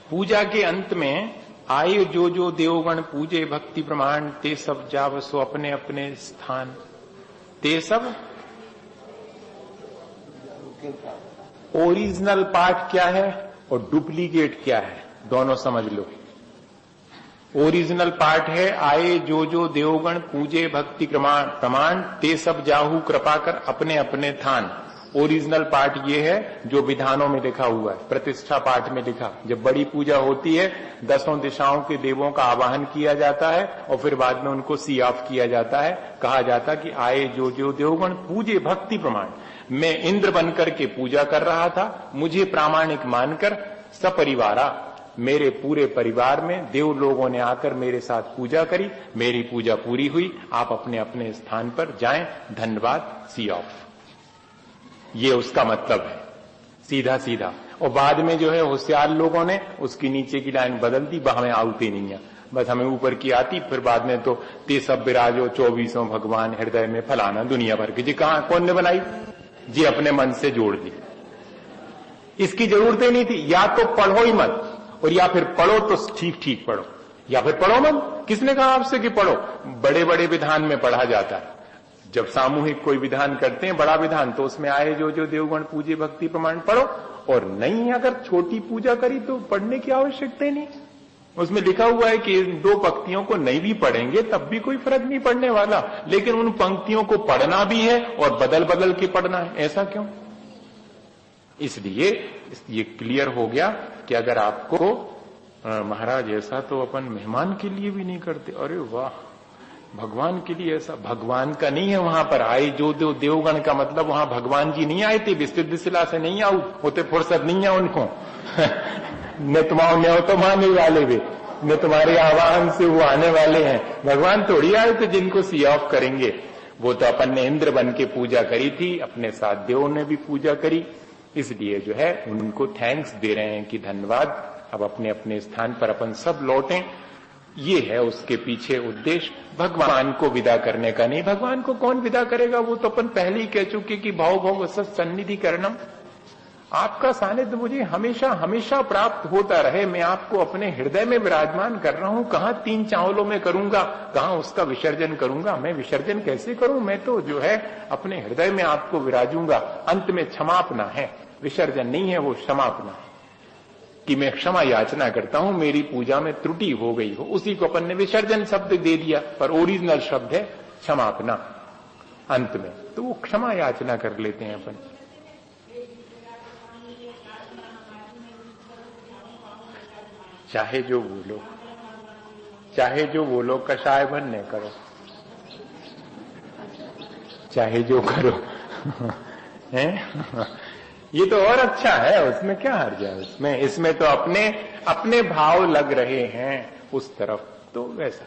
पूजा के अंत में आए जो देवगण पूजे भक्ति प्रमाण ते सब जावसो अपने अपने स्थान। ते सब ओरिजिनल पार्ट क्या है और डुप्लीकेट क्या है, दोनों समझ लो। ओरिजिनल पार्ट है आए जो देवगण पूजे भक्ति प्रमाण ते सब जाहू कृपा कर अपने अपने थान। ओरिजिनल पार्ट ये है जो विधानों में लिखा हुआ है, प्रतिष्ठा पाठ में लिखा। जब बड़ी पूजा होती है 10 दिशाओं के देवों का आवाहन किया जाता है और फिर बाद में उनको सी ऑफ किया जाता है। कहा जाता कि आए जो देवगण पूजे भक्ति प्रमाण। मैं इंद्र बनकर के पूजा कर रहा था, मुझे प्रामाणिक मानकर सपरिवारा मेरे पूरे परिवार में देव लोगों ने आकर मेरे साथ पूजा करी, मेरी पूजा पूरी हुई, आप अपने अपने स्थान पर जाएं, धन्यवाद, सी ऑफ। ये उसका मतलब है, सीधा सीधा। और बाद में जो है होशियार लोगों ने उसकी नीचे की लाइन बदल दी, हमें आउते नहीं है, बस हमें ऊपर की आती। फिर बाद में तो ते सब विराजो 24 भगवान हृदय में फलाना दुनिया भर की। जी कहां, कौन ने बनाई जी? अपने मन से जोड़ दी। इसकी जरूरत ही नहीं थी। या तो पढ़ो ही मत, और या फिर पढ़ो तो ठीक पढ़ो, या फिर पढ़ो मत। किसने कहा आपसे कि पढ़ो? बड़े बड़े विधान में पढ़ा जाता है। जब सामूहिक कोई विधान करते हैं, बड़ा विधान, तो उसमें आए जो देवगण पूजे भक्ति प्रमाण पढ़ो। और नहीं, अगर छोटी पूजा करी तो पढ़ने की आवश्यकता ही नहीं। उसमें लिखा हुआ है कि इन 2 पंक्तियों को नहीं भी पढ़ेंगे तब भी कोई फर्क नहीं पड़ने वाला, लेकिन उन पंक्तियों को पढ़ना भी है और बदल बदल के पढ़ना है। ऐसा क्यों? इसलिए ये क्लियर हो गया कि अगर आपको महाराज ऐसा तो अपन मेहमान के लिए भी नहीं करते। अरे वाह, भगवान के लिए ऐसा? भगवान का नहीं है वहां पर आए जो देवगण का मतलब वहां भगवान जी नहीं आए थे, विस्तृत शिला से नहीं आऊ होते, फुर्सत नहीं है उनको। न तुम्हारे तो माने वाले वे, न तुम्हारे आवाहन से वो आने वाले हैं। भगवान थोड़ी आए थे जिनको सी ऑफ करेंगे। वो तो अपन ने इंद्र बन के पूजा करी थी, अपने साथ देवों ने भी पूजा करी, इसलिए जो है उनको थैंक्स दे रहे हैं कि धन्यवाद, अब अपने अपने स्थान पर अपन सब लौटें। ये है उसके पीछे उद्देश्य, भगवान को विदा करने का नहीं। भगवान को कौन विदा करेगा? वो तो अपन पहले ही कह चुके कि भाव भाव सन्निधि करणम। आपका सानिध्य मुझे हमेशा हमेशा प्राप्त होता रहे। मैं आपको अपने हृदय में विराजमान कर रहा हूं। कहां 3 चावलों में करूंगा, कहां उसका विसर्जन करूंगा? मैं विसर्जन कैसे करूं? मैं तो जो है अपने हृदय में आपको विराजूंगा। अंत में क्षमापना है, विसर्जन नहीं है, वो क्षमापना है कि मैं क्षमा याचना करता हूं, मेरी पूजा में त्रुटि हो गई हो। उसी को अपन ने विसर्जन शब्द दे दिया, पर ओरिजिनल शब्द है क्षमापना अंत में। तो वो क्षमा याचना कर लेते हैं अपन। चाहे जो बोलो, चाहे जो बोलो, कषाय भरने करो, चाहे जो करो। हैं? ये तो और अच्छा है, उसमें क्या हर्ज है? इसमें तो अपने भाव लग रहे हैं उस तरफ, तो वैसा